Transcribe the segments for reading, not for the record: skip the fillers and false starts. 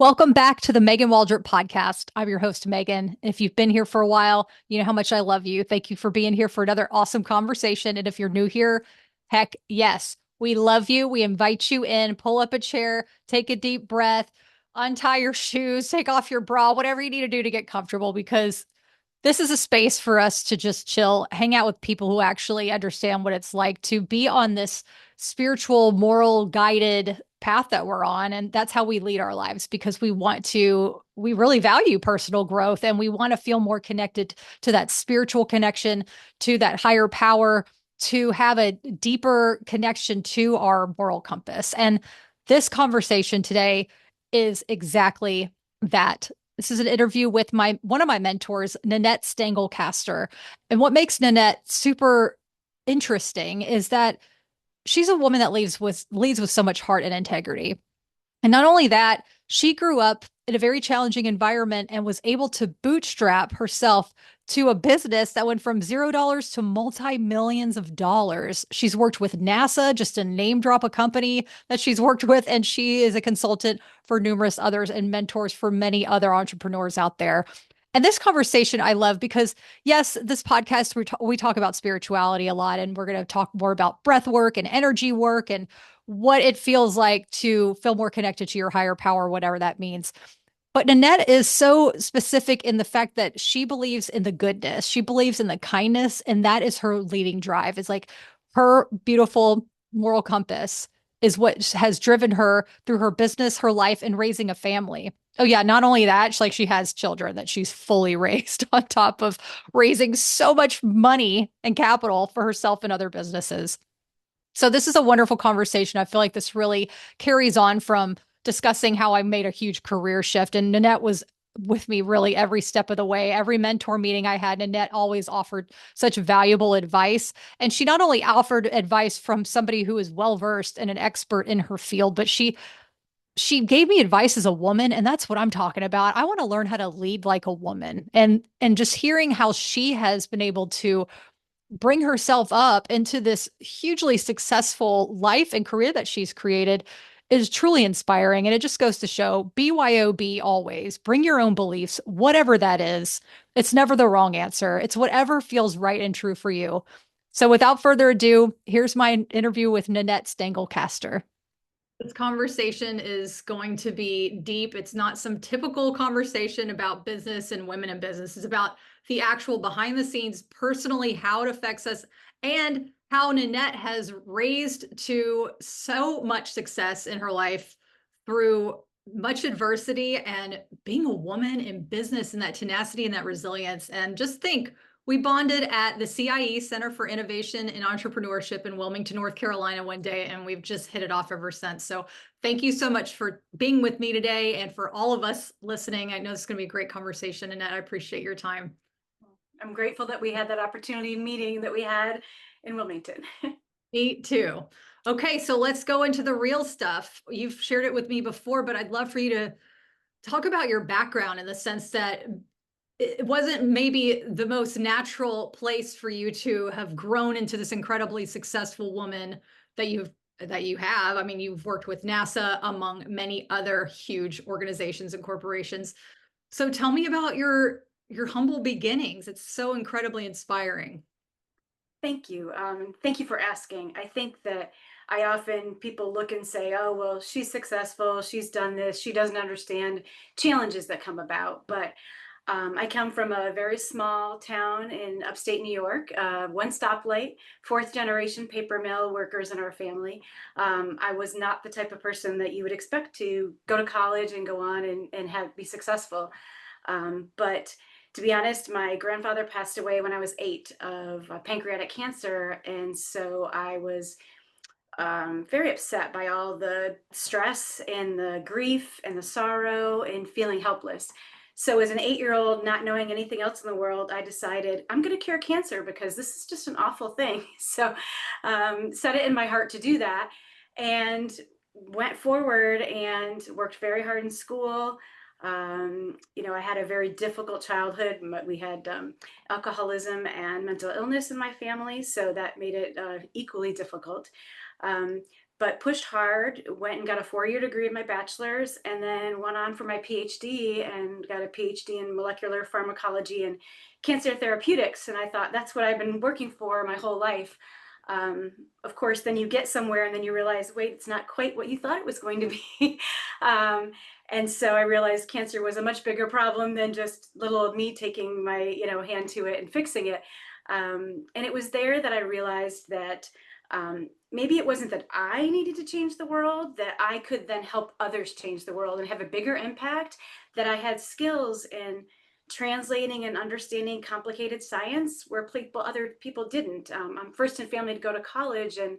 Welcome back to the Megan Waldrop podcast. I'm your host, Megan. If you've been here for a while, you know how much I love you. Thank you for being here for another awesome conversation. And if you're new here, heck yes, we love you. We invite you in, pull up a chair, take a deep breath, untie your shoes, take off your bra, whatever you need to do to get comfortable, because this is a space for us to just chill, hang out with people who actually understand what it's like to be on this spiritual, moral, guided path that we're on. And that's how we lead our lives because we really value personal growth and we want to feel more connected to that spiritual connection, to that higher power, to have a deeper connection to our moral compass. And this conversation today is exactly that. This is an interview with one of my mentors, Nannette Stangle-Castor. And what makes Nannette super interesting is that she's a woman that leads with so much heart and integrity. And not only that, she grew up in a very challenging environment and was able to bootstrap herself to a business that went from $0 to multi-millions of dollars. She's worked with NASA, just to name drop a company that she's worked with, and she is a consultant for numerous others and mentors for many other entrepreneurs out there. And this conversation I love because, yes, this podcast, we talk about spirituality a lot, and we're going to talk more about breath work and energy work and what it feels like to feel more connected to your higher power, whatever that means. But Nannette is so specific in the fact that she believes in the goodness. She believes in the kindness, and that is her leading drive. It's like her beautiful moral compass is what has driven her through her business, her life, and raising a family. Oh yeah, not only that, she has children that she's fully raised on top of raising so much money and capital for herself and other businesses. So this is a wonderful conversation. I feel like this really carries on from discussing how I made a huge career shift. And Nannette was with me really every step of the way. Every mentor meeting I had, Nannette always offered such valuable advice. And she not only offered advice from somebody who is well versed and an expert in her field, but she gave me advice as a woman, and that's what I'm talking about. I want to learn how to lead like a woman. And just hearing how she has been able to bring herself up into this hugely successful life and career that she's created is truly inspiring. And it just goes to show BYOB always. Bring your own beliefs, whatever that is. It's never the wrong answer. It's whatever feels right and true for you. So without further ado, here's my interview with Nannette Stangle-Castor. This conversation is going to be deep. It's not some typical conversation about business and women in business. It's about the actual behind the scenes, personally, how it affects us, and how Nannette has raised to so much success in her life through much adversity and being a woman in business and that tenacity and that resilience. And just think, we bonded at the CIE Center for Innovation and Entrepreneurship in Wilmington, North Carolina one day, and we've just hit it off ever since. So thank you so much for being with me today and for all of us listening. I know this is going to be a great conversation, Annette. I appreciate your time. I'm grateful that we had that opportunity meeting that we had in Wilmington. Me too. Okay, so let's go into the real stuff. You've shared it with me before, but I'd love for you to talk about your background in the sense that it wasn't maybe the most natural place for you to have grown into this incredibly successful woman that you have. I mean, you've worked with NASA among many other huge organizations and corporations. So tell me about your humble beginnings. It's so incredibly inspiring. Thank you. Thank you for asking. I think that people look and say, oh, well, she's successful. She's done this. She doesn't understand challenges that come about. But I come from a very small town in upstate New York, one stoplight, fourth generation paper mill workers in our family. I was not the type of person that you would expect to go to college and go on and be successful. But to be honest, my grandfather passed away when I was 8 of pancreatic cancer. And so I was very upset by all the stress and the grief and the sorrow and feeling helpless. So as an 8-year-old, not knowing anything else in the world, I decided I'm going to cure cancer because this is just an awful thing. So set it in my heart to do that and went forward and worked very hard in school. I had a very difficult childhood. We had alcoholism and mental illness in my family, so that made it equally difficult. but pushed hard, went and got a 4-year degree in my bachelor's, and then went on for my PhD and got a PhD in molecular pharmacology and cancer therapeutics. And I thought that's what I've been working for my whole life. Of course, then you get somewhere and then you realize, wait, it's not quite what you thought it was going to be. um, and so I realized cancer was a much bigger problem than just little old me taking my, hand to it and fixing it. And it was there that I realized that maybe it wasn't that I needed to change the world, that I could then help others change the world and have a bigger impact, that I had skills in translating and understanding complicated science where other people didn't. I'm first in family to go to college, and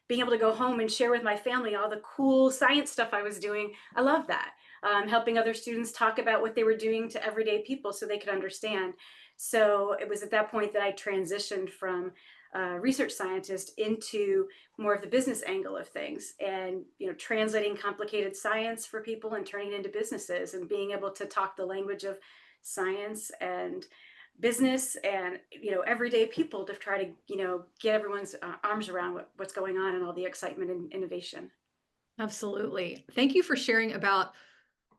being able to go home and share with my family all the cool science stuff I was doing. I love that. Helping other students talk about what they were doing to everyday people so they could understand. So it was at that point that I transitioned from research scientist into more of the business angle of things, and translating complicated science for people and turning it into businesses, and being able to talk the language of science and business and everyday people to try to get everyone's arms around what's going on and all the excitement and innovation. Absolutely. Thank you for sharing about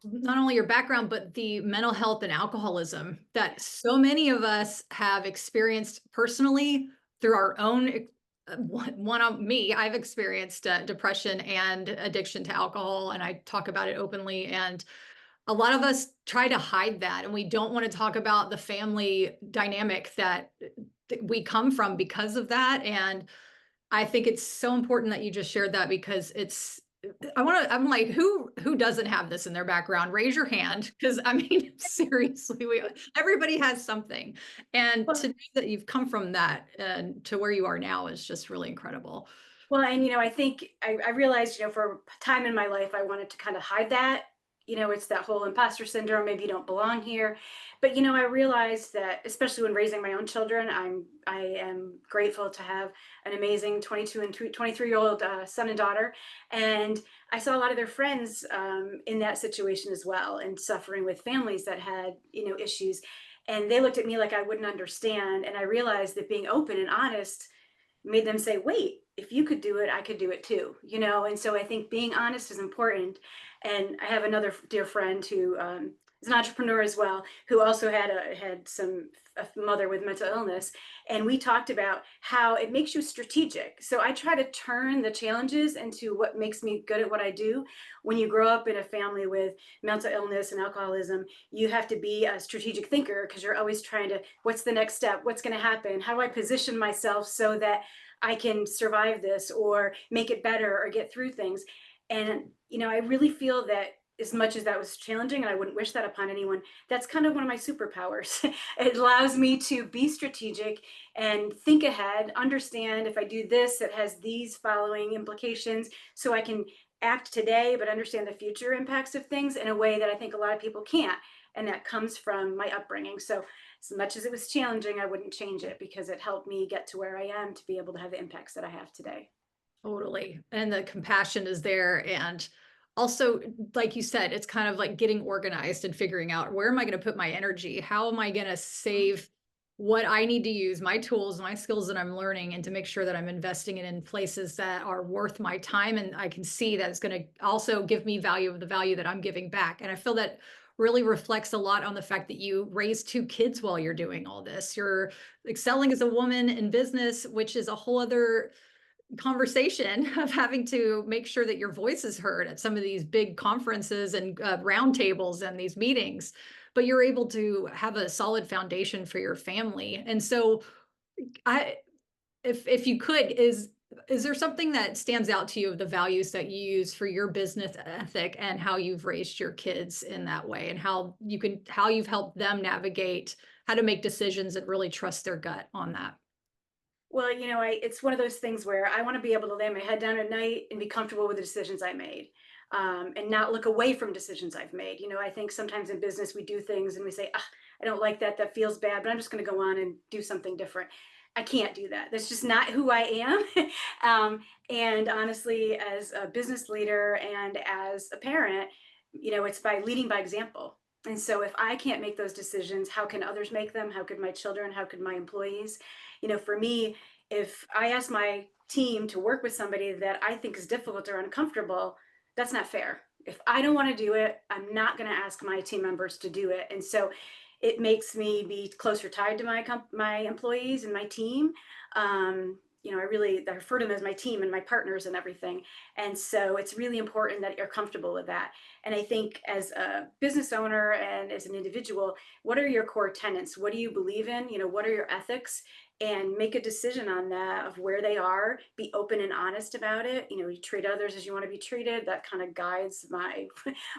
not only your background, but the mental health and alcoholism that so many of us have experienced personally through our own. One of me, I've experienced depression and addiction to alcohol, and I talk about it openly. And a lot of us try to hide that, and we don't want to talk about the family dynamic that we come from because of that. And I think it's so important that you just shared that, because I'm like, who doesn't have this in their background? Raise your hand. Cause I mean, seriously, everybody has something. And Well, to know that you've come from that and to where you are now is just really incredible. and I think I realized, for a time in my life, I wanted to kind of hide that. It's that whole imposter syndrome. Maybe you don't belong here, but I realized that, especially when raising my own children, I am grateful to have an amazing 22 and 23-year-old son and daughter, and I saw a lot of their friends in that situation as well, and suffering with families that had issues, and they looked at me like I wouldn't understand, and I realized that being open and honest made them say, wait, if you could do it, I could do it too, And so I think being honest is important. And I have another dear friend who is an entrepreneur as well, who also had a mother with mental illness. And we talked about how it makes you strategic. So I try to turn the challenges into what makes me good at what I do. When you grow up in a family with mental illness and alcoholism, you have to be a strategic thinker, because you're always trying to, what's the next step? What's going to happen? How do I position myself so that I can survive this or make it better or get through things? And, I really feel that, as much as that was challenging, and I wouldn't wish that upon anyone, that's kind of one of my superpowers. It allows me to be strategic and think ahead, understand if I do this, it has these following implications, so I can act today, but understand the future impacts of things in a way that I think a lot of people can't. And that comes from my upbringing. So as much as it was challenging, I wouldn't change it, because it helped me get to where I am to be able to have the impacts that I have today. Totally. And the compassion is there. And also, like you said, it's kind of like getting organized and figuring out, where am I going to put my energy? How am I going to save what I need to use, my tools, my skills that I'm learning, and to make sure that I'm investing it in places that are worth my time. And I can see that it's going to also give me value of the value that I'm giving back. And I feel that really reflects a lot on the fact that you raised 2 kids while you're doing all this. You're excelling as a woman in business, which is a whole other conversation of having to make sure that your voice is heard at some of these big conferences and roundtables and these meetings, but you're able to have a solid foundation for your family. And so I, if you could, is there something that stands out to you of the values that you use for your business ethic, and how you've raised your kids in that way, and how you've helped them navigate how to make decisions and really trust their gut on that? Well, it's one of those things where I want to be able to lay my head down at night and be comfortable with the decisions I made, and not look away from decisions I've made. I think sometimes in business we do things and we say, ah, I don't like that. That feels bad, but I'm just going to go on and do something different. I can't do that. That's just not who I am. And honestly, as a business leader and as a parent, it's by leading by example. And so if I can't make those decisions, how can others make them? How could my children? How could my employees? For me, if I ask my team to work with somebody that I think is difficult or uncomfortable, that's not fair. If I don't want to do it, I'm not going to ask my team members to do it. And so it makes me be closer tied to my employees and my team. I refer to them as my team and my partners and everything. And so it's really important that you're comfortable with that. And I think as a business owner and as an individual, what are your core tenets? What do you believe in? What are your ethics? And make a decision on that of where they are. Be open and honest about it. You treat others as you want to be treated. That kind of guides my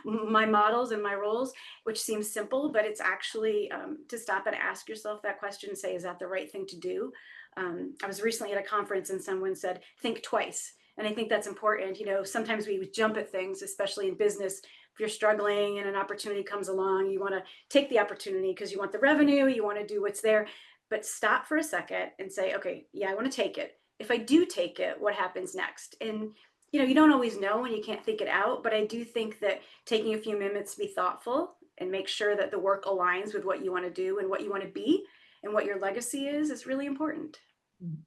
my models and my roles, which seems simple, but it's actually to stop and ask yourself that question and say, is that the right thing to do? I was recently at a conference and someone said, think twice. And I think that's important. Sometimes we jump at things, especially in business. If you're struggling and an opportunity comes along, you want to take the opportunity because you want the revenue, you want to do what's there, but stop for a second and say, okay, yeah, I want to take it. If I do take it, what happens next? And you don't always know when you can't think it out, but I do think that taking a few minutes to be thoughtful and make sure that the work aligns with what you want to do and what you want to be and what your legacy is really important.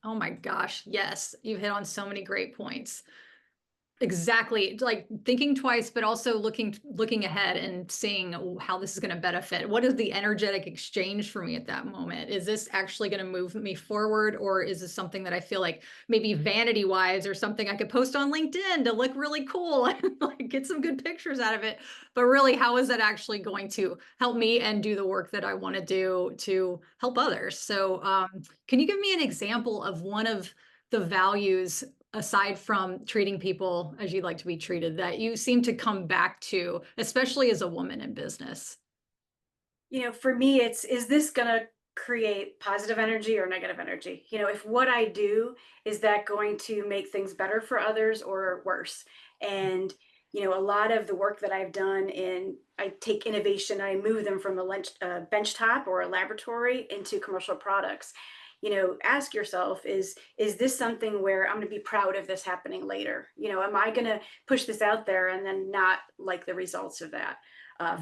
Oh my gosh, yes. You've hit on so many great points. Exactly. Like thinking twice, but also looking ahead and seeing how this is going to benefit. What is the energetic exchange for me at that moment? Is this actually going to move me forward, or is this something that I feel like maybe vanity wise or something I could post on LinkedIn to look really cool and like get some good pictures out of it? But really, how is that actually going to help me and do the work that I want to do to help others? So, can you give me an example of one of the values aside from treating people as you'd like to be treated that you seem to come back to, especially as a woman in business? For me, is this going to create positive energy or negative energy? If what I do, is that going to make things better for others or worse? And, a lot of the work that I've done I take innovation, I move them from a bench top or a laboratory into commercial products. Ask yourself, is this something where I'm going to be proud of this happening later? Am I going to push this out there and then not like the results of that?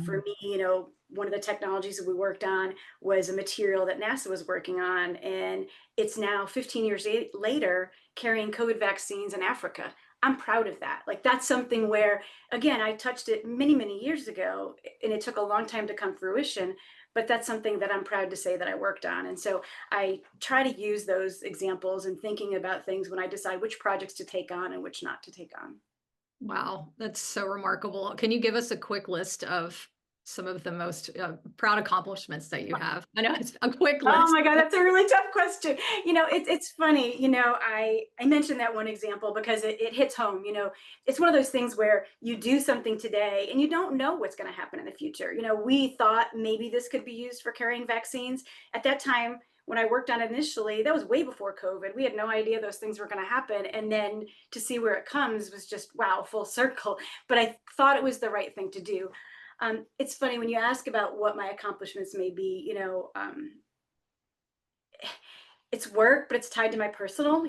For me, one of the technologies that we worked on was a material that NASA was working on, and it's now 15 years later carrying COVID vaccines in Africa. I'm proud of that. Like that's something where, again, I touched it many, many years ago, and it took a long time to come fruition. But that's something that I'm proud to say that I worked on. And so I try to use those examples in thinking about things when I decide which projects to take on and which not to take on. Wow, that's so remarkable. Can you give us a quick list of some of the most proud accomplishments that you have? I know it's a quick Oh list. my God, that's a really tough question. It's funny. I mentioned that one example because it hits home. It's one of those things where you do something today and you don't know what's going to happen in the future. We thought maybe this could be used for carrying vaccines. At that time, when I worked on it initially, that was way before COVID. We had no idea those things were going to happen. And then to see where it comes was just, wow, full circle. But I thought it was the right thing to do. It's funny when you ask about what my accomplishments may be, it's work, but it's tied to my personal.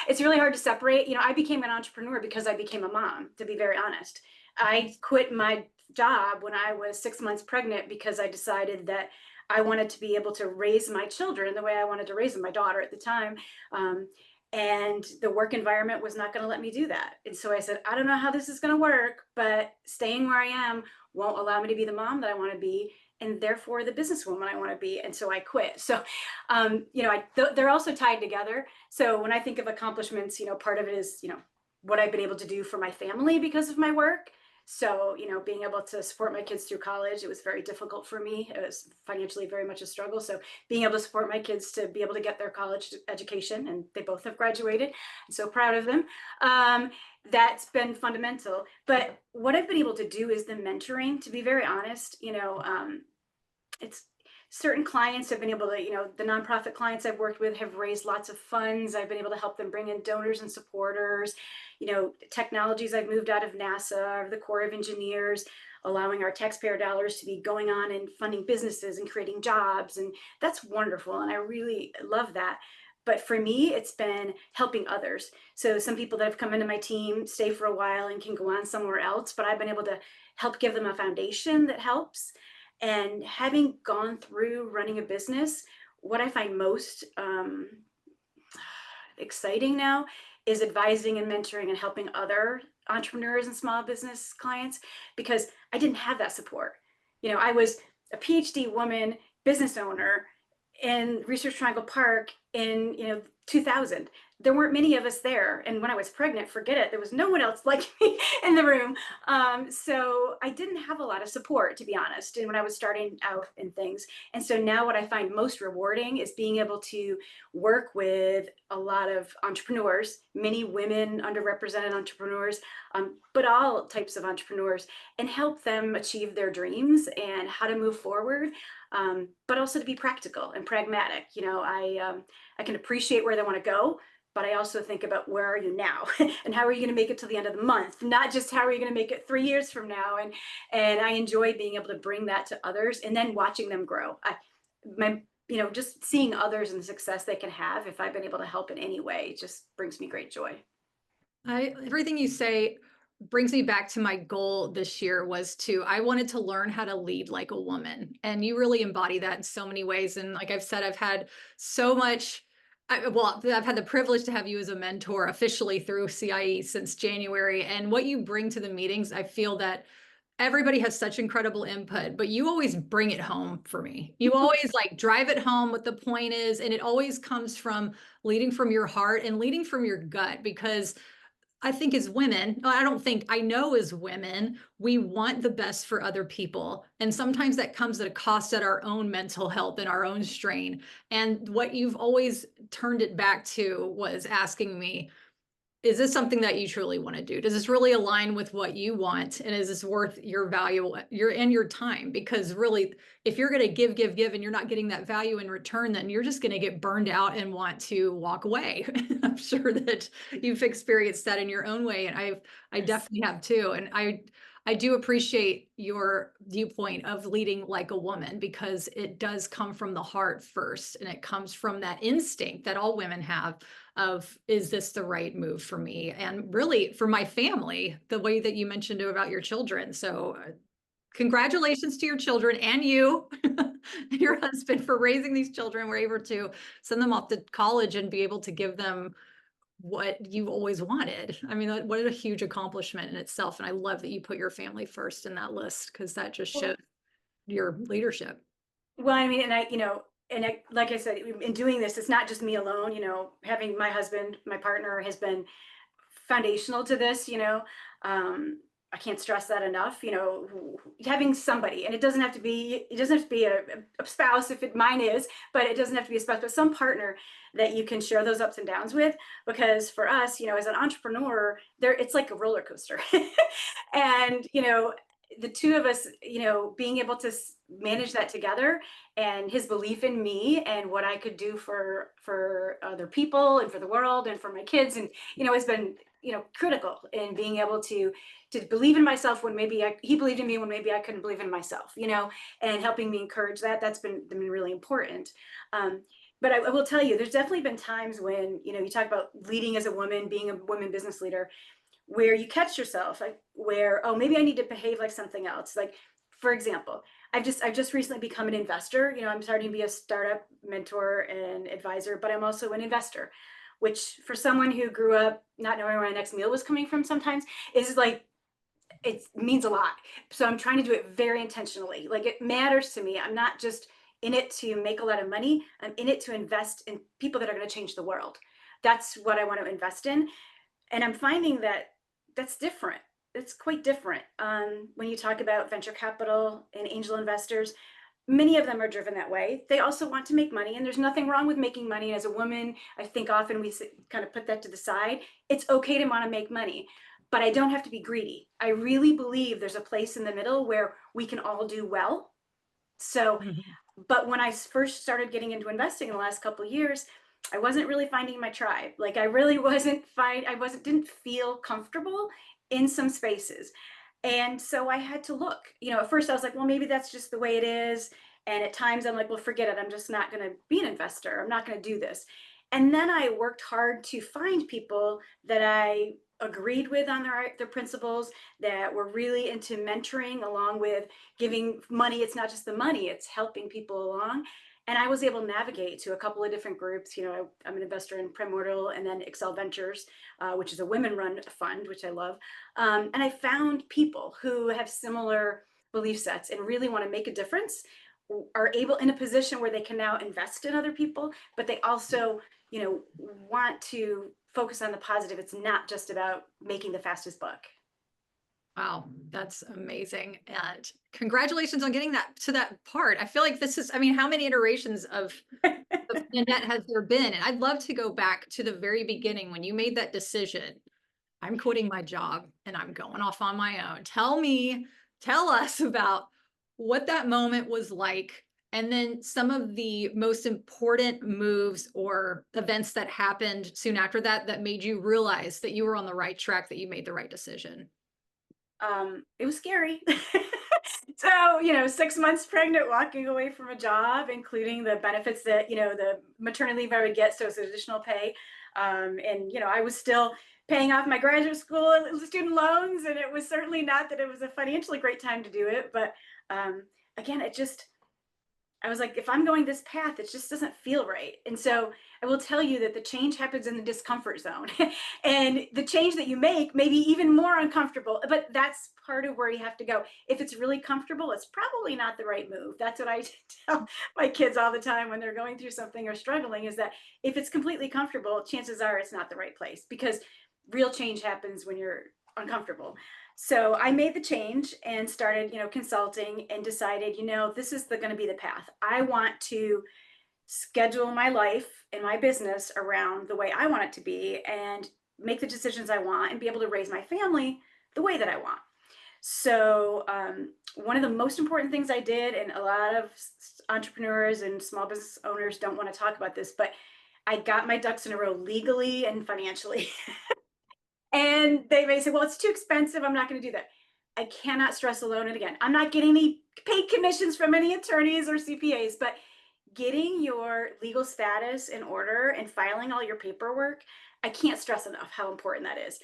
It's really hard to separate. I became an entrepreneur because I became a mom, to be very honest. I quit my job when I was 6 months pregnant because I decided that I wanted to be able to raise my children the way I wanted to raise them, my daughter at the time. And the work environment was not going to let me do that. And so I said, I don't know how this is going to work, but staying where I am won't allow me to be the mom that I want to be, and therefore the businesswoman I want to be. And so I quit. So, they're also tied together. So when I think of accomplishments, part of it is, what I've been able to do for my family because of my work. So, being able to support my kids through college, it was very difficult for me. It was financially very much a struggle. So being able to support my kids to be able to get their college education, and they both have graduated. I'm so proud of them. That's been fundamental. But what I've been able to do is the mentoring, to be very honest. It's certain clients have been able to, the nonprofit clients I've worked with have raised lots of funds. I've been able to help them bring in donors and supporters. Technologies I've moved out of NASA or the Corps of Engineers, allowing our taxpayer dollars to be going on and funding businesses and creating jobs. And that's wonderful. And I really love that. But for me, it's been helping others. So some people that have come into my team stay for a while and can go on somewhere else, but I've been able to help give them a foundation that helps. And having gone through running a business, what I find most exciting now is advising and mentoring and helping other entrepreneurs and small business clients, because I didn't have that support. I was a PhD woman, business owner in Research Triangle Park in 2000. There weren't many of us there, and when I was pregnant, forget it, there was no one else like me in the room. So I didn't have a lot of support, to be honest, and when I was starting out in things. And so now what I find most rewarding is being able to work with a lot of entrepreneurs, many women, underrepresented entrepreneurs, but all types of entrepreneurs, and help them achieve their dreams and how to move forward, but also to be practical and pragmatic. I can appreciate where they want to go, but I also think about where are you now and how are you going to make it till the end of the month, not just how are you going to make it 3 years from now. And I enjoy being able to bring that to others and then watching them grow. Just seeing others and the success they can have, if I've been able to help in any way, just brings me great joy. Everything you say brings me back to my goal this year was I wanted to learn how to lead like a woman. And you really embody that in so many ways. And like I've said, I've had so much, I've had the privilege to have you as a mentor officially through CIE since January. And what you bring to the meetings, I feel that everybody has such incredible input, but you always bring it home for me. You always like drive it home what the point is. And it always comes from leading from your heart and leading from your gut, because I think as women, I don't think, I know as women, we want the best for other people. And sometimes that comes at a cost at our own mental health and our own strain. And what you've always turned it back to was asking me, is this something that you truly want to do? Does this really align with what you want? And is this worth your value, your time? Because really, if you're going to give, and you're not getting that value in return, then you're just going to get burned out and want to walk away. I'm sure that you've experienced that in your own way. And I Yes. definitely have too. And I do appreciate your viewpoint of leading like a woman, because it does come from the heart first. And it comes from that instinct that all women have of, is this the right move for me? And really for my family, the way that you mentioned about your children. So congratulations to your children and you, and your husband, for raising these children. We're able to send them off to college and be able to give them what you always wanted. I mean, what a huge accomplishment in itself. And I love that you put your family first in that list, because that just shows Well, your leadership. well, I mean, like I said, in doing this, it's not just me alone. Having my husband, my partner, has been foundational to this. I can't stress that enough. Having somebody, and it doesn't have to be a spouse, if mine is, but it doesn't have to be a spouse, but some partner that you can share those ups and downs with. Because for us, as an entrepreneur, it's like a roller coaster. And the two of us, being able to manage that together, and his belief in me and what I could do for other people and for the world and for my kids, and has been critical in being able to believe in myself when maybe he believed in me when maybe I couldn't believe in myself, and helping me encourage that. That's been really important. Um, but I will tell you, there's definitely been times when you talk about leading as a woman, being a woman business leader, where you catch yourself, like, where, oh, maybe I need to behave like something else. Like, for example, I've just recently become an investor. I'm starting to be a startup mentor and advisor, but I'm also an investor, which for someone who grew up not knowing where my next meal was coming from, sometimes is like, it means a lot. So I'm trying to do it very intentionally. Like, it matters to me. I'm not just in it to make a lot of money. I'm in it to invest in people that are going to change the world. That's what I want to invest in. And I'm finding that that's different. It's quite different. When you talk about venture capital and angel investors, many of them are driven that way. They also want to make money, and there's nothing wrong with making money. As a woman, I think often we kind of put that to the side. It's okay to want to make money, but I don't have to be greedy. I really believe there's a place in the middle where we can all do well. So, Mhm. but when I first started getting into investing in the last couple of years, I wasn't really finding my tribe. Like, I really didn't feel comfortable in some spaces. And so I had to look. At first I was like, well, maybe that's just the way it is. And at times I'm like, well, forget it. I'm just not going to be an investor. I'm not going to do this. And then I worked hard to find people that I agreed with on their principles, that were really into mentoring, along with giving money. It's not just the money, it's helping people along. And I was able to navigate to a couple of different groups. I'm an investor in Primordial and then Excel Ventures, which is a women-run fund, which I love. And I found people who have similar belief sets and really want to make a difference, are able in a position where they can now invest in other people, but they also, want to focus on the positive. It's not just about making the fastest buck. Wow, that's amazing. And congratulations on getting that to that part. I feel like this is, I mean, how many iterations of Nannette has there been? And I'd love to go back to the very beginning when you made that decision. I'm quitting my job and I'm going off on my own. Tell us about what that moment was like, and then some of the most important moves or events that happened soon after that that made you realize that you were on the right track, that you made the right decision. It was scary. So, 6 months pregnant, walking away from a job, including the benefits that, the maternity leave I would get. So it's additional pay. And, I was still paying off my graduate school student loans. And it was certainly not that it was a financially great time to do it. But again, I was like, if I'm going this path, it just doesn't feel right. And so I will tell you that the change happens in the discomfort zone. And the change that you make may be even more uncomfortable, but that's part of where you have to go. If it's really comfortable, it's probably not the right move. That's what I tell my kids all the time when they're going through something or struggling, is that if it's completely comfortable, chances are it's not the right place, because real change happens when you're uncomfortable. So I made the change and started, consulting, and decided, this is going to be the path. I want to schedule my life and my business around the way I want it to be, and make the decisions I want, and be able to raise my family the way that I want. So one of the most important things I did, and a lot of entrepreneurs and small business owners don't want to talk about this, but I got my ducks in a row legally and financially. And they may say, well, it's too expensive, I'm not going to do that. I cannot stress alone. And again, I'm not getting any paid commissions from any attorneys or CPAs, but getting your legal status in order and filing all your paperwork, I can't stress enough how important that is.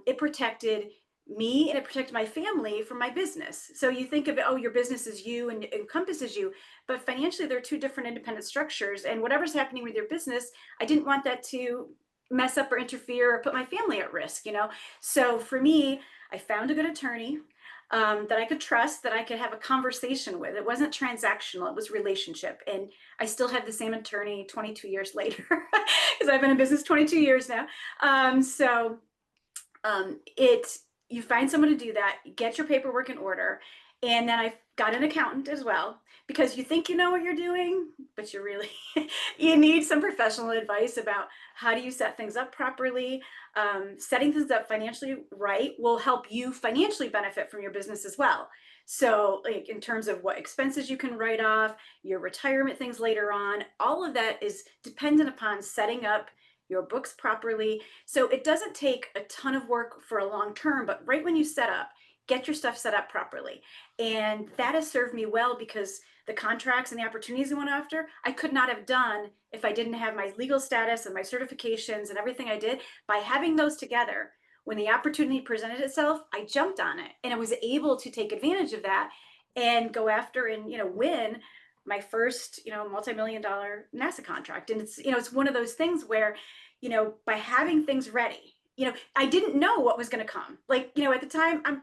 It protected me and it protected my family from my business. So you think of it, oh, your business is you and it encompasses you, but financially they're two different independent structures. And whatever's happening with your business, I didn't want that to mess up or interfere or put my family at risk. So for me, I found a good attorney that I could trust, that I could have a conversation with. It wasn't transactional, it was relationship. And I still have the same attorney 22 years later, because I've been in business 22 years now. You find someone to do that, get your paperwork in order. And then I got an accountant as well, because you think you know what you're doing, but you need some professional advice about how do you set things up properly. Setting things up financially right will help you financially benefit from your business as well. So like in terms of what expenses you can write off, your retirement things later on, all of that is dependent upon setting up your books properly. So it doesn't take a ton of work for a long term, but right when you set up, get your stuff set up properly. And that has served me well, because the contracts and the opportunities I went after, I could not have done if I didn't have my legal status and my certifications and everything I did. By having those together, when the opportunity presented itself, I jumped on it, and I was able to take advantage of that and go after and, win my first, multi-million-dollar NASA contract. And it's one of those things where, by having things ready, I didn't know what was going to come. Like, at the time I'm,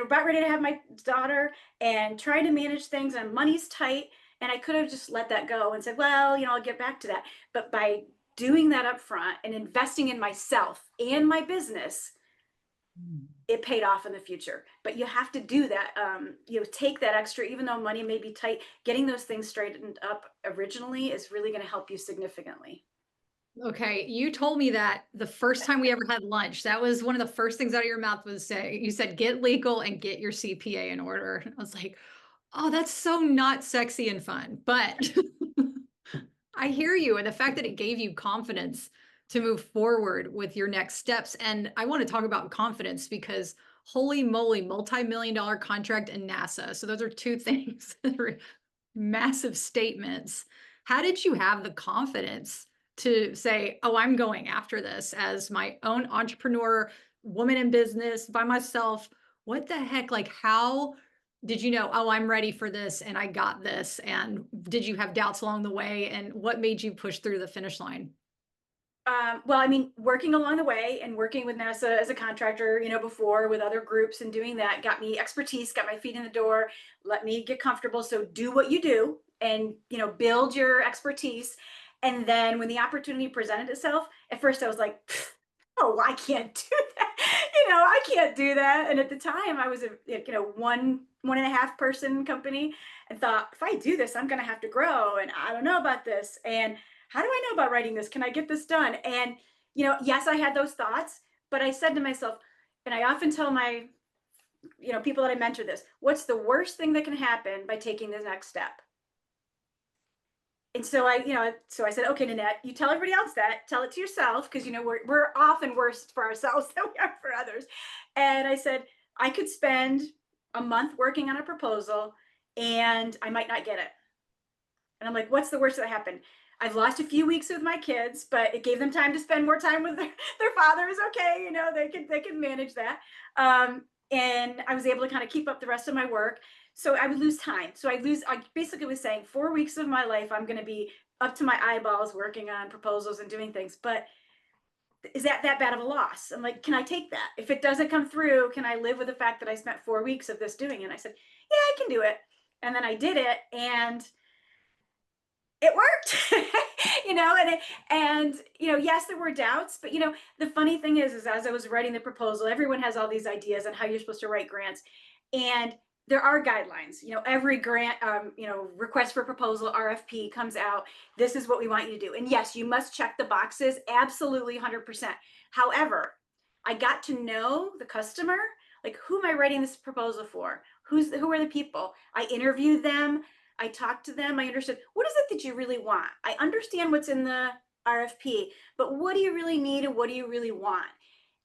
about ready to have my daughter and trying to manage things, and money's tight. And I could have just let that go and said, well, I'll get back to that. But by doing that up front and investing in myself and my business, it paid off in the future. But you have to do that. Take that extra, even though money may be tight, getting those things straightened up originally is really going to help you significantly. Okay, you told me that the first time we ever had lunch, that was one of the first things out of your mouth was say, you said, get legal and get your CPA in order. I was like, oh, that's so not sexy and fun. But I hear you. And the fact that it gave you confidence to move forward with your next steps. And I want to talk about confidence, because holy moly, multi-million dollar contract in NASA. So those are two things that are massive statements. How did you have the confidence to say, oh, I'm going after this as my own entrepreneur, woman in business by myself? What the heck? Like, how did you know, oh, I'm ready for this and I got this? And did you have doubts along the way? And what made you push through the finish line? Well, I mean, working along the way and working with NASA as a contractor, before with other groups and doing that got me expertise, got my feet in the door, let me get comfortable. So do what you do and, build your expertise. And then when the opportunity presented itself, at first I was like, oh, I can't do that. I can't do that. And at the time I was a, one and a half person company and thought, if I do this, I'm going to have to grow. And I don't know about this. And how do I know about writing this? Can I get this done? And, yes, I had those thoughts, but I said to myself, and I often tell my, people that I mentor this, what's the worst thing that can happen by taking the next step? And so I said, okay, Nannette, you tell everybody else that, tell it to yourself, because, we're often worse for ourselves than we are for others. And I said, I could spend a month working on a proposal and I might not get it. And I'm like, what's the worst that happened? I've lost a few weeks with my kids, but it gave them time to spend more time with their father. Is okay, they could manage that. And I was able to kind of keep up the rest of my work. So I would lose time. I basically was saying 4 weeks of my life, I'm going to be up to my eyeballs working on proposals and doing things. But is that bad of a loss? I'm like, can I take that? If it doesn't come through, can I live with the fact that I spent 4 weeks of this doing it? And I said, yeah, I can do it. And then I did it. And it worked. Yes, there were doubts, but the funny thing is as I was writing the proposal, everyone has all these ideas on how you're supposed to write grants, and there are guidelines. Every grant, request for proposal, RFP comes out. This is what we want you to do, and yes, you must check the boxes, absolutely, 100%. However, I got to know the customer, like, who am I writing this proposal for? Who are the people? I interviewed them. I talked to them. I understood, what is it that you really want? I understand what's in the RFP, but what do you really need and what do you really want?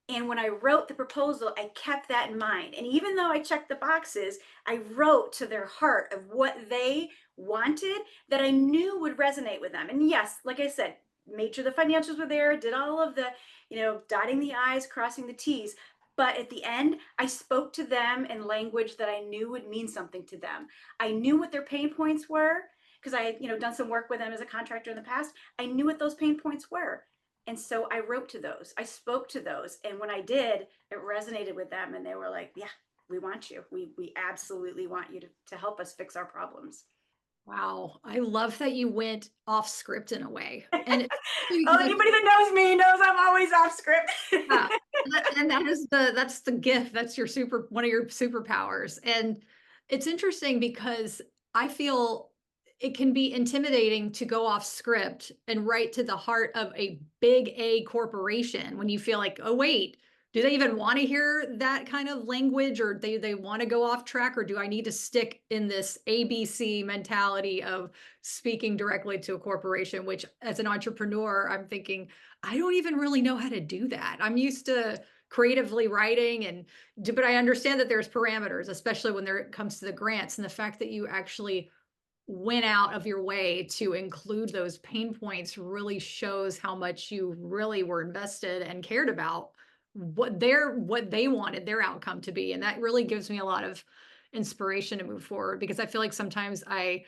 And when I wrote the proposal, I kept that in mind. And even though I checked the boxes, I wrote to their heart of what they wanted that I knew would resonate with them. And yes, like I said, made sure the financials were there, did all of the, dotting the I's, crossing the T's. But at the end, I spoke to them in language that I knew would mean something to them. I knew what their pain points were because I had, done some work with them as a contractor in the past. I knew what those pain points were. And so I wrote to those, I spoke to those. And when I did, it resonated with them. And they were like, yeah, we want you. We absolutely want you to help us fix our problems. Wow. I love that you went off script in a way. And Oh, because anybody that knows me knows I'm always off script. yeah, and that's the gift. That's your one of your superpowers. And it's interesting because I feel it can be intimidating to go off script and write to the heart of a big A corporation when you feel like, oh wait, do they even want to hear that kind of language, or they want to go off track, or do I need to stick in this ABC mentality of speaking directly to a corporation, which as an entrepreneur, I'm thinking, I don't even really know how to do that. I'm used to creatively writing but I understand that there's parameters, especially when it comes to the grants, and the fact that you actually went out of your way to include those pain points really shows how much you really were invested and cared about what they wanted their outcome to be. And that really gives me a lot of inspiration to move forward, because I feel like sometimes I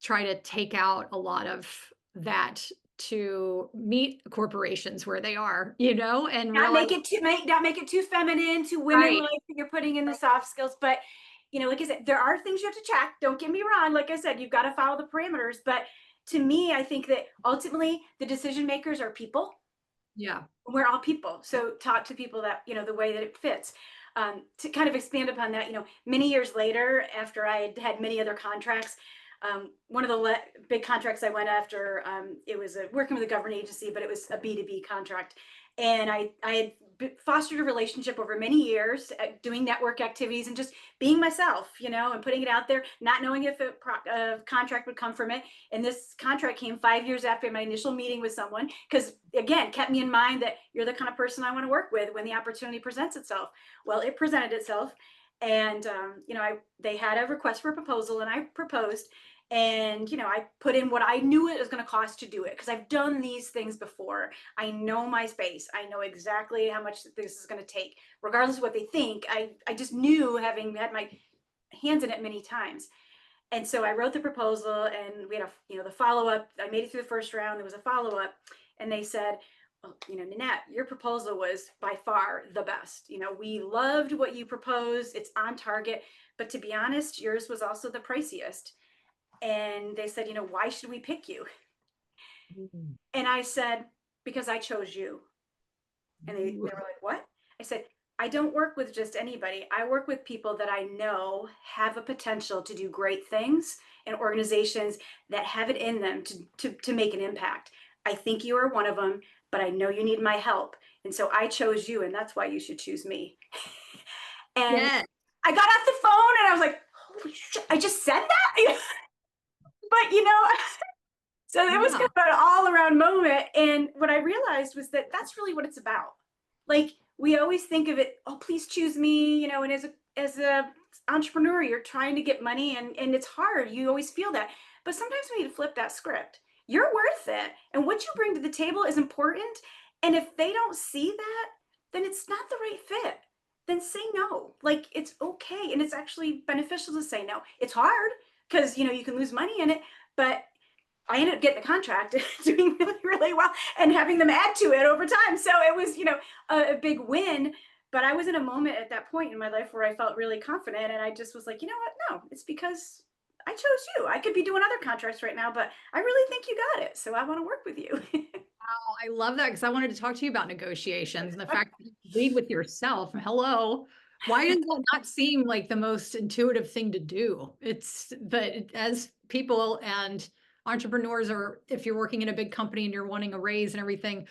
try to take out a lot of that to meet corporations where they are, and Not realize make it too not make it too feminine, too women right. like that you're putting in the soft skills. But like I said, there are things you have to check. Don't get me wrong. Like I said, you've got to follow the parameters. But to me, I think that ultimately the decision makers are people. Yeah. We're all people. So talk to people that, the way that it fits. To kind of expand upon that, many years later, after I had many other contracts, one of the big contracts I went after, it was working with a government agency, but it was a B2B contract. And I had fostered a relationship over many years, doing network activities and just being myself, and putting it out there, not knowing if a contract would come from it. And this contract came 5 years after my initial meeting with someone, because again, kept me in mind that you're the kind of person I want to work with when the opportunity presents itself. Well, it presented itself. And, they had a request for a proposal and I proposed. And, I put in what I knew it was going to cost to do it, because I've done these things before. I know my space. I know exactly how much this is going to take, regardless of what they think. I just knew, having had my hands in it many times. And so I wrote the proposal, and we had the follow-up. I made it through the first round. There was a follow-up, and they said, well, Nannette, your proposal was by far the best. We loved what you proposed. It's on target, but to be honest, yours was also the priciest. And they said, why should we pick you? Mm. And I said, because I chose you. And they were like, what? I said, I don't work with just anybody. I work with people that I know have a potential to do great things, and organizations that have it in them to make an impact. I think you are one of them, but I know you need my help. And so I chose you, and that's why you should choose me. And Yes. I got off the phone and I was like, holy shit, I just said that? But so it was Yeah. kind of an all around moment. And what I realized was that that's really what it's about. Like, we always think of it, oh, please choose me, and as a entrepreneur, you're trying to get money, and it's hard. You always feel that. But sometimes we need to flip that script. You're worth it. And what you bring to the table is important. And if they don't see that, then it's not the right fit. Then say no. Like, it's okay. And it's actually beneficial to say no. It's hard because you can lose money in it, but I ended up getting the contract, doing really, really well, and having them add to it over time. So it was, a big win. But I was in a moment at that point in my life where I felt really confident, and I just was like, you know what? No, it's because I chose you. I could be doing other contracts right now, but I really think you got it. So I want to work with you. Wow, I love that, because I wanted to talk to you about negotiations and the fact that you lead with yourself. Hello. Why does that not seem like the most intuitive thing to do? But as people and entrepreneurs, or if you're working in a big company and you're wanting a raise and everything,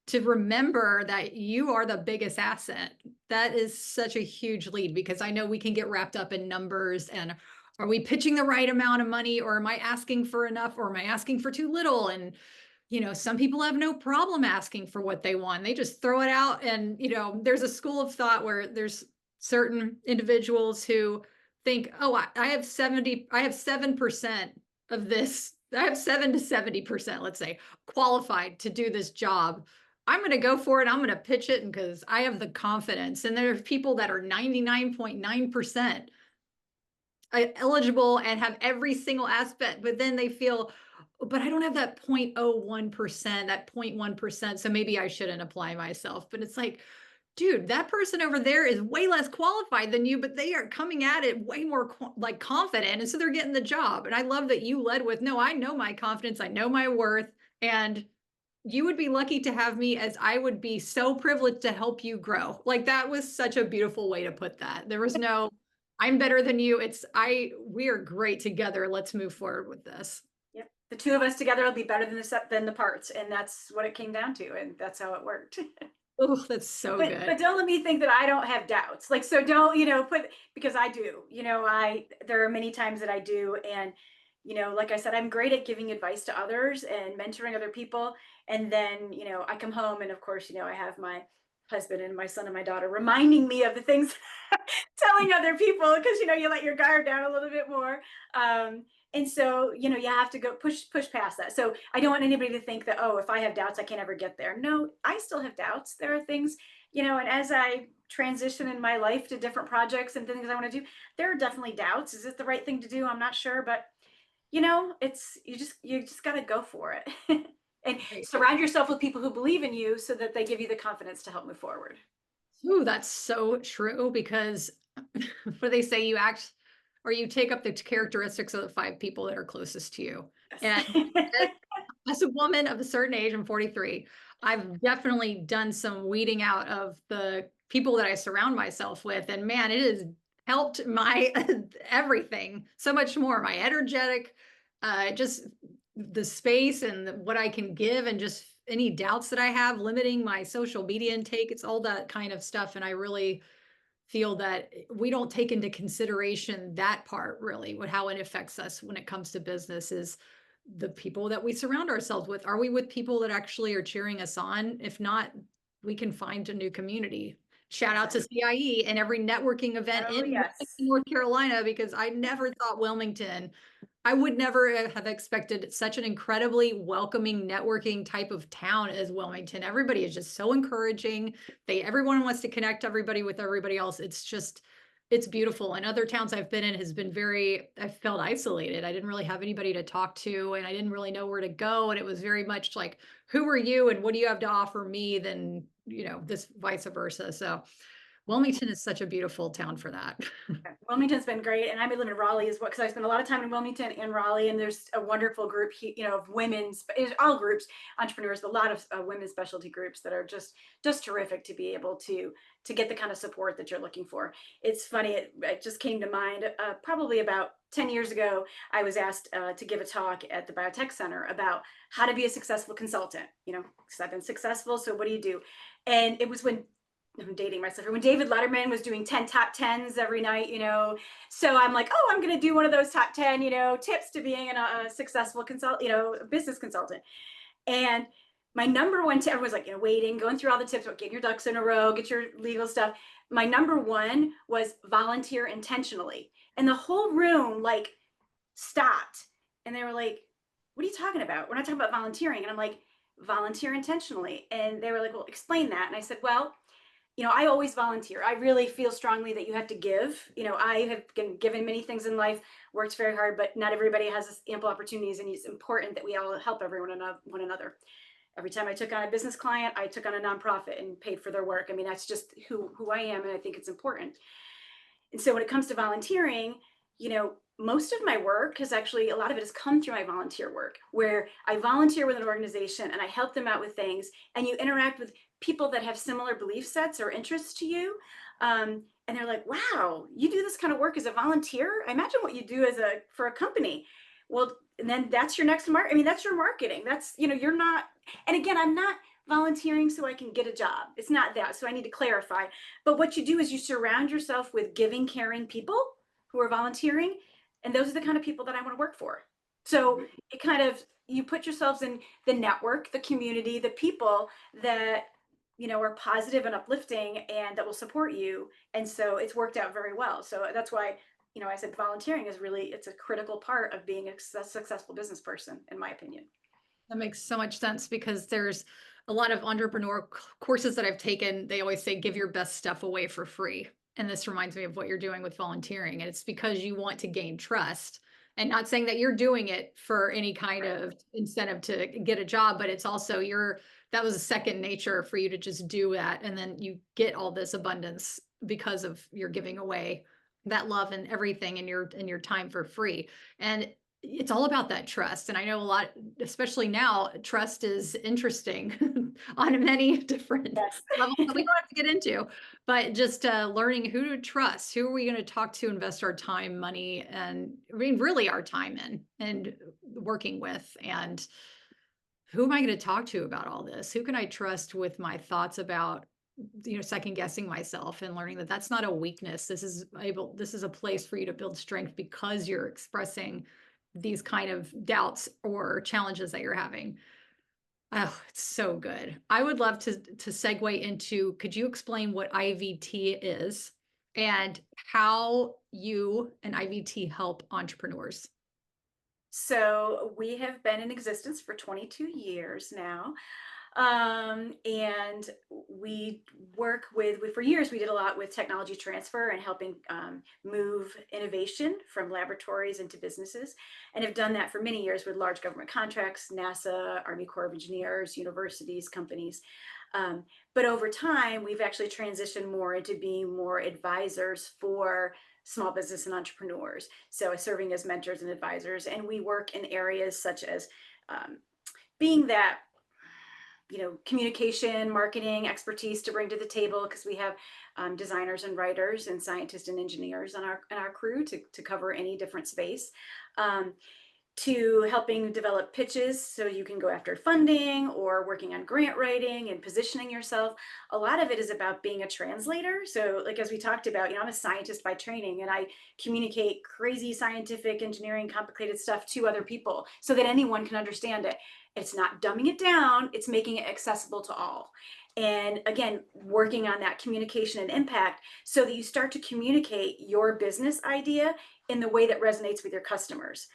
to remember that you are the biggest asset. That is such a huge lead, because I know we can get wrapped up in numbers and, are we pitching the right amount of money, or am I asking for enough, or am I asking for too little? And some people have no problem asking for what they want. They just throw it out. And, there's a school of thought where there's certain individuals who think, oh, I have 7% of this. I have 7 to 70%, let's say, qualified to do this job. I'm going to go for it. I'm going to pitch it because I have the confidence. And there are people that are 99.9% eligible and have every single aspect, but then they feel, but I don't have that 0.01%, that 0.1%. So maybe I shouldn't apply myself. But it's like, dude, that person over there is way less qualified than you, but they are coming at it way more like confident. And so they're getting the job. And I love that you led with, no, I know my confidence. I know my worth. And you would be lucky to have me, as I would be so privileged to help you grow. Like, that was such a beautiful way to put that. There was no, I'm better than you. We are great together. Let's move forward with this. Yep. The two of us together will be better than the parts. And that's what it came down to. And that's how it worked. Oh, that's so good. But don't let me think that I don't have doubts. Like, so don't, because I do, there are many times that I do. And, like I said, I'm great at giving advice to others and mentoring other people. And then, I come home, and of course, I have my husband and my son and my daughter reminding me of the things, telling other people, because, you let your guard down a little bit more. And so, you have to go push past that. So I don't want anybody to think that, oh, if I have doubts, I can't ever get there. No, I still have doubts. There are things, and as I transition in my life to different projects and things I want to do, there are definitely doubts. Is it the right thing to do? I'm not sure, but it's, you just got to go for it. And Right. surround yourself with people who believe in you so that they give you the confidence to help move forward. Ooh, that's so true, because what they say, you act, or you take up the characteristics of the 5 people that are closest to you. Yes. And as a woman of a certain age, I'm 43, I've definitely done some weeding out of the people that I surround myself with. And man, it has helped my everything so much more. My energetic, just the space and what I can give, and just any doubts that I have, limiting my social media intake. It's all that kind of stuff. And I really feel that we don't take into consideration that part, really, what how it affects us when it comes to business, is the people that we surround ourselves with. Are we with people that actually are cheering us on? If not, we can find a new community. Shout out to CIE and every networking event Oh, in yes. North Carolina, because I never thought Wilmington, I would never have expected such an incredibly welcoming, networking type of town as Wilmington. Everybody is just so encouraging. Everyone wants to connect everybody with everybody else. It's beautiful. And other towns I've been in has been I felt isolated. I didn't really have anybody to talk to, and I didn't really know where to go. And it was very much like, who are you and what do you have to offer me? Then, this vice versa. So Wilmington is such a beautiful town for that. Wilmington's been great, and I live in Raleigh as well because I spend a lot of time in Wilmington and Raleigh, and there's a wonderful group, of women's, all groups, entrepreneurs, but a lot of women's specialty groups that are just terrific to be able to get the kind of support that you're looking for. It's funny, it just came to mind. Probably about 10 years ago, I was asked to give a talk at the Biotech Center about how to be a successful consultant. Because I've been successful, so what do you do? And it was when I'm dating myself. When David Letterman was doing 10 top 10s every night, so I'm like, oh, I'm going to do one of those top 10, tips to being a successful business consultant. And my number one tip was like, waiting, going through all the tips, get your ducks in a row, get your legal stuff. My number one was volunteer intentionally. And the whole room like stopped and they were like, what are you talking about? We're not talking about volunteering. And I'm like, volunteer intentionally. And they were like, well, explain that. And I said, well, I always volunteer. I really feel strongly that you have to give. I have been given many things in life, worked very hard, but not everybody has ample opportunities, and it's important that we all help one another. Every time I took on a business client, I took on a nonprofit and paid for their work. I mean, that's just who I am, and I think it's important. And so when it comes to volunteering, most of my work has actually, a lot of it has come through my volunteer work, where I volunteer with an organization and I help them out with things, and you interact with people that have similar belief sets or interests to you. And they're like, wow, you do this kind of work as a volunteer? I imagine what you do for a company. Well, and then that's your next that's your marketing. That's, you're not, and again, I'm not volunteering so I can get a job. It's not that. So I need to clarify. But what you do is you surround yourself with giving, caring people who are volunteering. And those are the kind of people that I want to work for. So it kind of, you put yourselves in the network, the community, the people that, are positive and uplifting and that will support you. And so it's worked out very well. So that's why, I said volunteering is it's a critical part of being a successful business person, in my opinion. That makes so much sense because there's a lot of entrepreneur courses that I've taken. They always say, give your best stuff away for free. And this reminds me of what you're doing with volunteering. And it's because you want to gain trust, and not saying that you're doing it for any kind of incentive to get a job, but it's also that was a second nature for you to just do that. And then you get all this abundance because of your giving away that love and everything in your time for free. And it's all about that trust. And I know a lot, especially now, trust is interesting on many different levels that we don't have to get into, but just learning who to trust, who are we going to talk to, invest our time, money, and really our time in and working with, and who am I going to talk to about all this? Who can I trust with my thoughts about, second guessing myself, and learning that that's not a weakness. This is a place for you to build strength because you're expressing these kind of doubts or challenges that you're having. Oh, it's so good. I would love to segue into, could you explain what IVT is and how you and IVT help entrepreneurs? So we have been in existence for 22 years now. And we work for years, we did a lot with technology transfer and helping move innovation from laboratories into businesses, and have done that for many years with large government contracts, NASA, Army Corps of Engineers, universities, companies. But over time, we've actually transitioned more into being more advisors for small business and entrepreneurs. So serving as mentors and advisors. And we work in areas such as being that communication, marketing expertise to bring to the table, because we have designers and writers and scientists and engineers on our crew to cover any different space, to helping develop pitches so you can go after funding, or working on grant writing and positioning yourself. A lot of it is about being a translator. So like, as we talked about, I'm a scientist by training, and I communicate crazy scientific, engineering, complicated stuff to other people so that anyone can understand it. It's not dumbing it down, it's making it accessible to all. And again, working on that communication and impact so that you start to communicate your business idea in the way that resonates with your customers.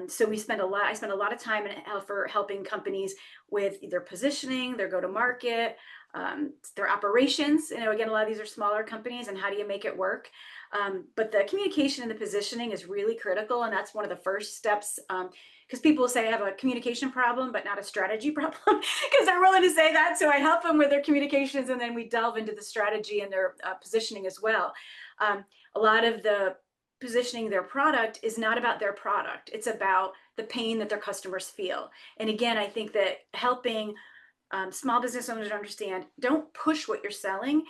So I spend a lot of time for helping companies with their positioning, their go-to-market, their operations. Again, a lot of these are smaller companies, and how do you make it work? But the communication and the positioning is really critical. And that's one of the first steps. Because people say I have a communication problem, but not a strategy problem, because they're willing to say that. So I help them with their communications, and then we delve into the strategy and their positioning as well. A lot of the positioning their product is not about their product. It's about the pain that their customers feel. And again, I think that helping small business owners understand, don't push what you're selling.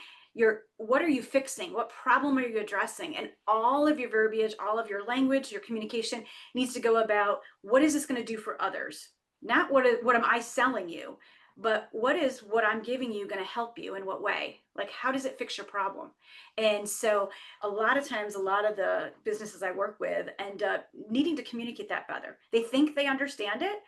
What are you fixing? What problem are you addressing? And all of your verbiage, all of your language, your communication needs to go about, what is this going to do for others? Not what am I selling you, but what is what I'm giving you going to help you in what way? Like, how does it fix your problem? And so a lot of times, a lot of the businesses I work with end up needing to communicate that better. They think they understand it.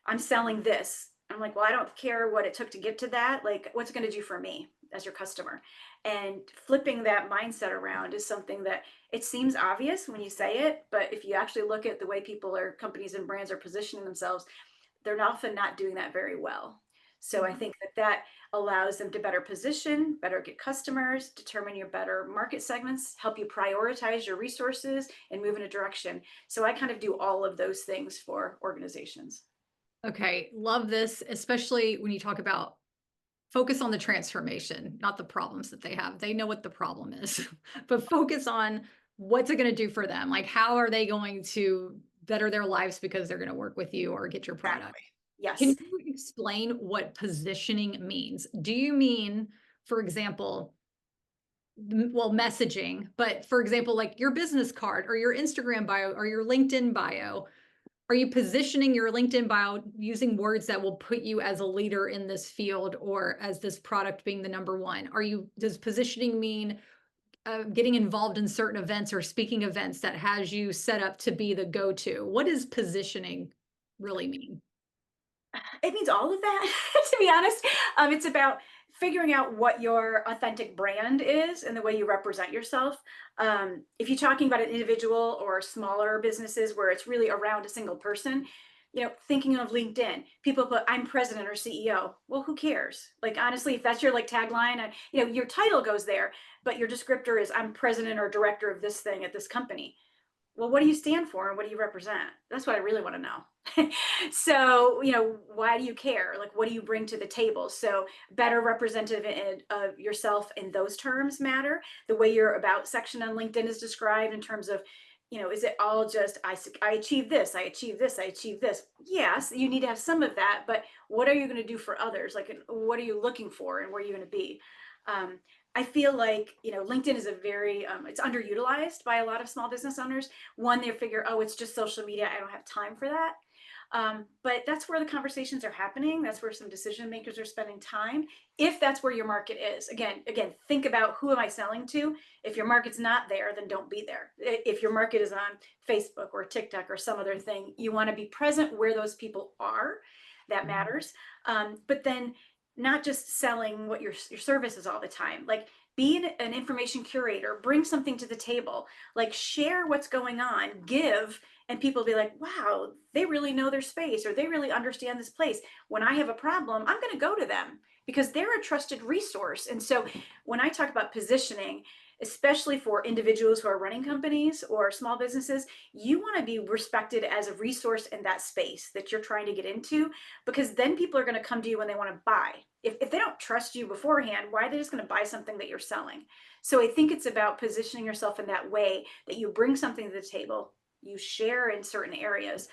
I'm selling this. I'm like, well, I don't care what it took to get to that. Like, what's it going to do for me as your customer? And flipping that mindset around is something that it seems obvious when you say it, but if you actually look at the way people or companies and brands are positioning themselves, they're often not doing that very well. So I think that allows them to better position, better get customers, determine your better market segments, help you prioritize your resources and move in a direction. So I kind of do all of those things for organizations. Okay, love this, especially when you talk about focus on the transformation, not the problems that they have. They know what the problem is, but focus on what's it going to do for them? Like, how are they going to better their lives because they're going to work with you or get your product? Exactly. Can Yes. you explain what positioning means? Do you mean, for example, well, messaging, but for example, like your business card or your Instagram bio or your LinkedIn bio? Are you positioning your LinkedIn bio using words that will put you as a leader in this field or as this product being the number one? Does positioning mean getting involved in certain events or speaking events that has you set up to be the go-to? What does positioning really mean? It means all of that, to be honest. It's about figuring out what your authentic brand is and the way you represent yourself. If you're talking about an individual or smaller businesses where it's really around a single person, thinking of LinkedIn, people put, I'm president or CEO. Well, who cares? Like, honestly, if that's your like tagline, your title goes there, but your descriptor is, I'm president or director of this thing at this company. Well, what do you stand for and what do you represent? That's what I really want to know. So, why do you care? Like, what do you bring to the table? So, better representative of yourself in those terms matter. The way your about section on LinkedIn is described in terms of, is it all just, I achieve this, I achieve this, I achieve this? Yes, you need to have some of that, but what are you going to do for others? Like, what are you looking for and where are you going to be? I feel like, LinkedIn is a very, it's underutilized by a lot of small business owners. One, they figure, oh, it's just social media. I don't have time for that. But that's where the conversations are happening. That's where some decision makers are spending time. If that's where your market is, again, think about, who am I selling to? If your market's not there, then don't be there. If your market is on Facebook or TikTok or some other thing, you want to be present where those people are. That matters. But then not just selling what your service is all the time. Like, be an information curator, bring something to the table, like share what's going on, give, and people be like, wow, they really know their space, or they really understand this place. When I have a problem, I'm going to go to them because they're a trusted resource. And so when I talk about positioning, especially for individuals who are running companies or small businesses, you want to be respected as a resource in that space that you're trying to get into, because then people are going to come to you when they want to buy. If they don't trust you beforehand, why are they just going to buy something that you're selling? So I think it's about positioning yourself in that way, that you bring something to the table, you share in certain areas,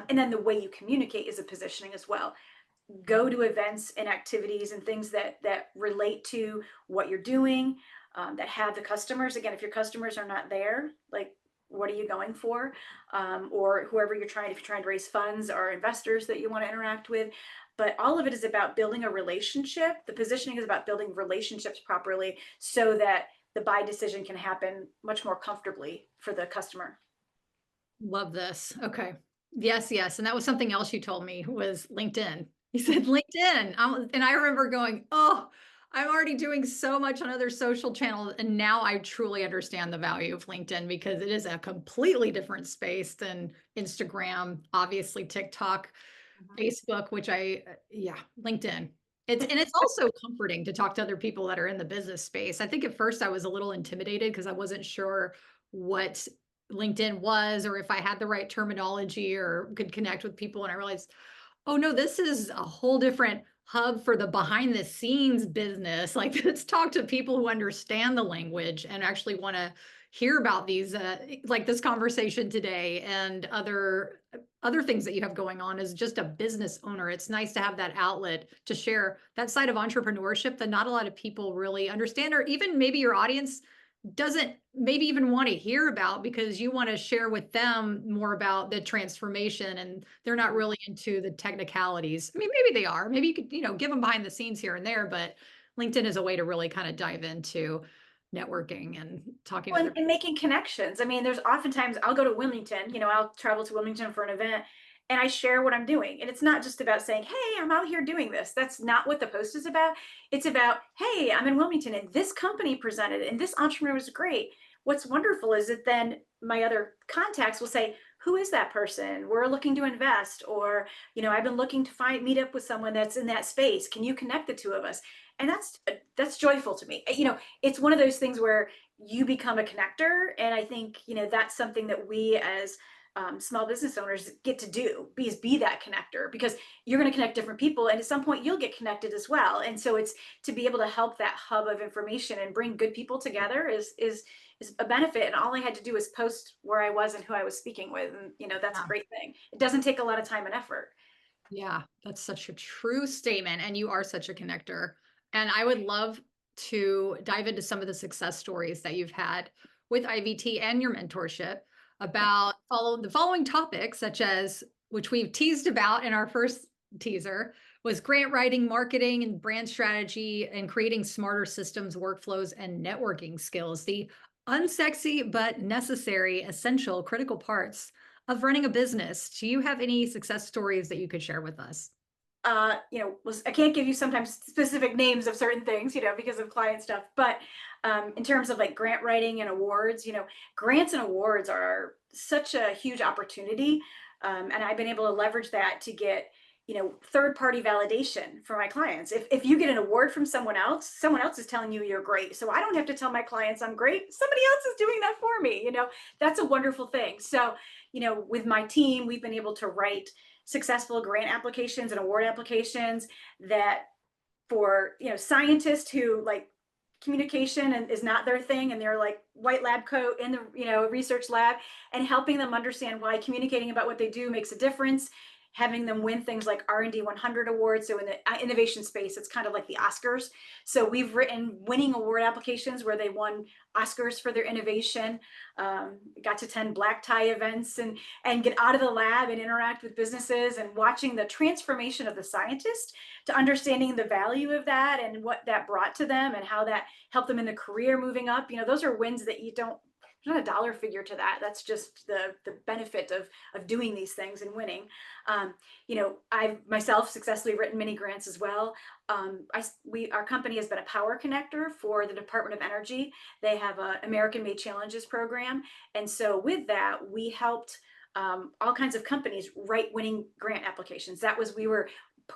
and then the way you communicate is a positioning as well. Go to events and activities and things that relate to what you're doing, that have the customers. Again, if your customers are not there, like, what are you going for? Or whoever if you're trying to raise funds or investors that you want to interact with. But all of it is about building a relationship. The positioning is about building relationships properly so that the buy decision can happen much more comfortably for the customer. Love this. Okay. Yes, yes. And that was something else you told me was LinkedIn. You said LinkedIn. And I remember going, oh, I'm already doing so much on other social channels. And now I truly understand the value of LinkedIn because it is a completely different space than Instagram, obviously TikTok, Facebook, yeah, LinkedIn. It's also comforting to talk to other people that are in the business space. I think at first I was a little intimidated because I wasn't sure what LinkedIn was or if I had the right terminology or could connect with people. And I realized, oh no, this is a whole different hub for the behind the scenes business. Like let's talk to people who understand the language and actually want to hear about these like this conversation today and other things that you have going on as just a business owner. It's nice to have that outlet to share that side of entrepreneurship that not a lot of people really understand, or even maybe your audience doesn't maybe even want to hear about because you want to share with them more about the transformation and they're not really into the technicalities. I mean, maybe they are. Maybe you could, give them behind the scenes here and there, but LinkedIn is a way to really kind of dive into networking and talking to Well, other and making connections. I mean, there's oftentimes I'll go to Wilmington, I'll travel to Wilmington for an event and I share what I'm doing. And it's not just about saying, hey, I'm out here doing this. That's not what the post is about. It's about, hey, I'm in Wilmington and this company presented and this entrepreneur was great. What's wonderful is that then my other contacts will say, who is that person? We're looking to invest, or, I've been looking to meet up with someone that's in that space. Can you connect the two of us? And that's joyful to me. It's one of those things where you become a connector. And I think, that's something that we as small business owners get to do, be that connector, because you're going to connect different people. And at some point you'll get connected as well. And so it's to be able to help that hub of information and bring good people together is a benefit. And all I had to do was post where I was and who I was speaking with. And, that's a Yeah. great thing. It doesn't take a lot of time and effort. Yeah, that's such a true statement. And you are such a connector. And I would love to dive into some of the success stories that you've had with IVT and your mentorship about the following topics, such as which we've teased about in our first teaser, was grant writing, marketing, and brand strategy, and creating smarter systems, workflows, and networking skills. The unsexy but necessary, essential, critical parts of running a business. Do you have any success stories that you could share with us? I can't give you sometimes specific names of certain things, because of client stuff. But in terms of like grant writing and awards, grants and awards are such a huge opportunity. And I've been able to leverage that to get, third party validation for my clients. If you get an award from someone else is telling you you're great. So I don't have to tell my clients I'm great. Somebody else is doing that for me. That's a wonderful thing. So, with my team, we've been able to write successful grant applications and award applications that for scientists who like communication and is not their thing, and they're like white lab coat in the research lab, and helping them understand why communicating about what they do makes a difference, having them win things like R&D 100 awards. So in the innovation space, it's kind of like the Oscars. So we've written winning award applications where they won Oscars for their innovation, got to attend black tie events and get out of the lab and interact with businesses and watching the transformation of the scientist to understanding the value of that and what that brought to them and how that helped them in the career moving up. Those are wins that you don't, there's not a dollar figure to that. That's just the benefit of doing these things and winning. I've myself successfully written many grants as well. Our company has been a power connector for the Department of Energy. They have a American Made Challenges program, and so with that, we helped all kinds of companies write winning grant applications. We were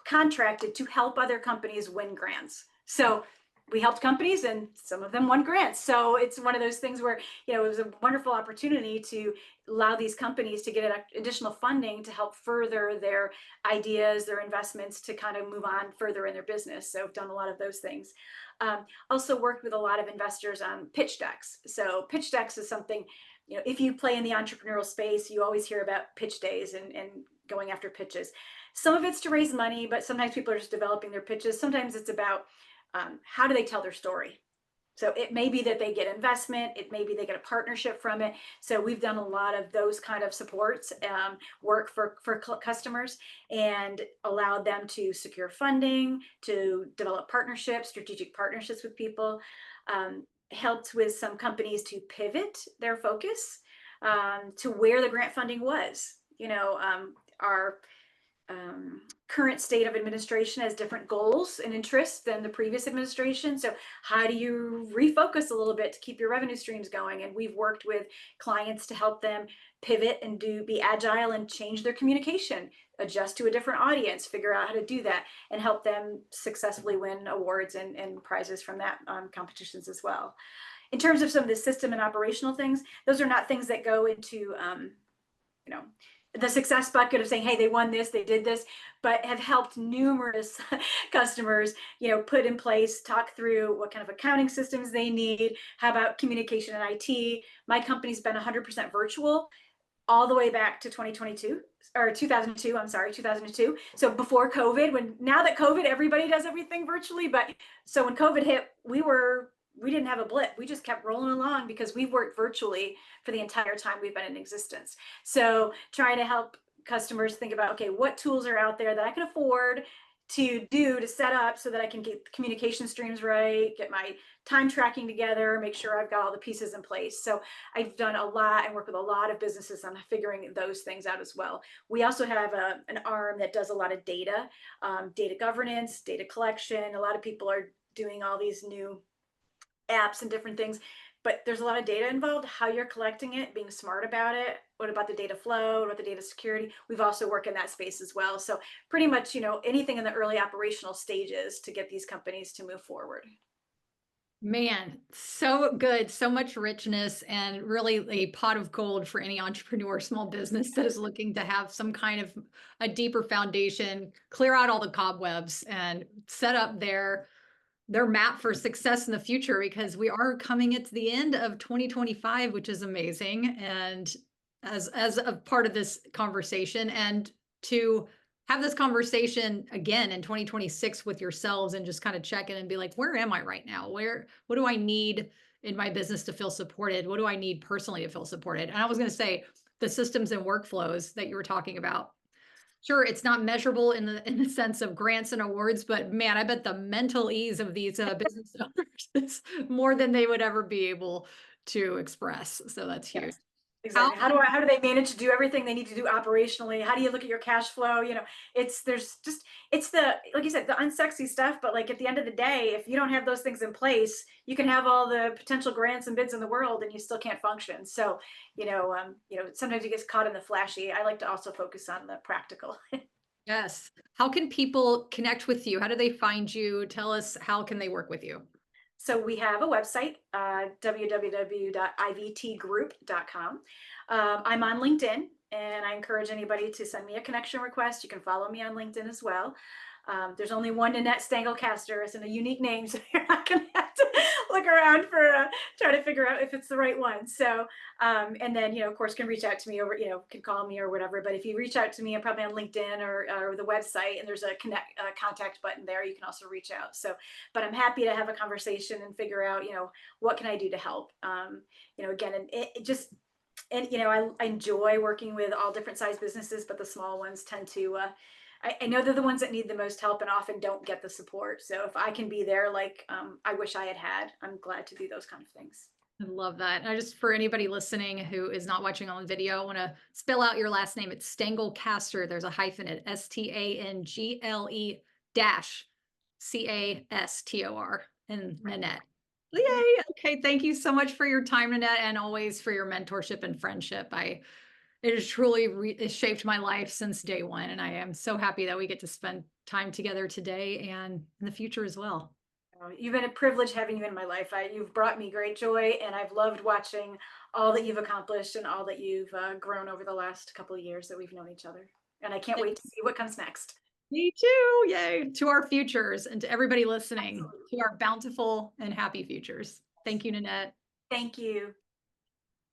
contracted to help other companies win grants. So we helped companies and some of them won grants. So it's one of those things where, it was a wonderful opportunity to allow these companies to get additional funding to help further their ideas, their investments, to kind of move on further in their business. So I've done a lot of those things. Also worked with a lot of investors on pitch decks. So pitch decks is something, if you play in the entrepreneurial space, you always hear about pitch days and going after pitches. Some of it's to raise money, but sometimes people are just developing their pitches. Sometimes it's about how do they tell their story? So it may be that they get investment, it may be they get a partnership from it. So we've done a lot of those kind of supports, work for customers, and allowed them to secure funding, to develop partnerships, strategic partnerships with people, helped with some companies to pivot their focus to where the grant funding was. Our current state of administration has different goals and interests than the previous administration. So how do you refocus a little bit to keep your revenue streams going? And we've worked with clients to help them pivot and be agile and change their communication, adjust to a different audience, figure out how to do that, and help them successfully win awards and prizes from that competitions as well. In terms of some of the system and operational things, those are not things that go into the success bucket of saying, hey, they won this, they did this, but have helped numerous customers, put in place, talk through what kind of accounting systems they need, how about communication and IT. My company's been 100% virtual all the way back to 2022 or 2002. I'm sorry, 2002. So before COVID, now that COVID, everybody does everything virtually. But so when COVID hit, we didn't have a blip. We just kept rolling along because we've worked virtually for the entire time we've been in existence. So trying to help customers think about, okay, what tools are out there that I can afford to set up so that I can get the communication streams right, get my time tracking together, make sure I've got all the pieces in place. So I've done a lot and work with a lot of businesses on figuring those things out as well. We also have an arm that does a lot of data governance, data collection. A lot of people are doing all these new apps and different things, but there's a lot of data involved, how you're collecting it, being smart about it. What about the data flow? What about the data security? We've also worked in that space as well. So pretty much, anything in the early operational stages to get these companies to move forward. Man, so good, so much richness, and really a pot of gold for any entrepreneur, small business that is looking to have some kind of a deeper foundation, clear out all the cobwebs, and set up their map for success in the future, because we are coming into the end of 2025, which is amazing. And as a part of this conversation, and to have this conversation again in 2026 with yourselves and just kind of check in and be like, where am I right now? What do I need in my business to feel supported? What do I need personally to feel supported? And I was going to say the systems and workflows that you were talking about. Sure, it's not measurable in the sense of grants and awards, but man, I bet the mental ease of these business owners is more than they would ever be able to express. So that's huge. Yes, exactly. How do they manage to do everything they need to do operationally? How do you look at your cash flow? It's the, like you said, the unsexy stuff, but like at the end of the day, if you don't have those things in place, you can have all the potential grants and bids in the world and you still can't function. So, sometimes you get caught in the flashy. I like to also focus on the practical. Yes. How can people connect with you? How do they find you? Tell us, how can they work with you? So we have a website, www.ivtgroup.com. I'm on LinkedIn, and I encourage anybody to send me a connection request. You can follow me on LinkedIn as well. There's only one Nannette Stangle-Castor. It's in a unique name, so you're not going to have to look around for try to figure out if it's the right one. So, and then of course, can reach out to me over, can call me or whatever. But if you reach out to me, I'm probably on LinkedIn or the website, and there's a contact button there. You can also reach out. So, but I'm happy to have a conversation and figure out, what can I do to help. Again, and it just. And I enjoy working with all different size businesses, but the small ones tend to. I know they're the ones that need the most help and often don't get the support. So if I can be there, like I wish I had, I'm glad to do those kind of things. I love that. And for anybody listening who is not watching on the video, I want to spell out your last name. It's Stangle-Castor. There's a hyphen at STANGLE dash CASTOR and Nannette. Yay. Okay. Thank you so much for your time, Nannette, and always for your mentorship and friendship. It has truly shaped my life since day one. And I am so happy that we get to spend time together today and in the future as well. You've been a privilege having you in my life. You've brought me great joy, and I've loved watching all that you've accomplished and all that you've grown over the last couple of years that we've known each other. And I can't wait to see what comes next. Me too. Yay. To our futures, and to everybody listening, to our bountiful and happy futures. Thank you, Nannette. Thank you.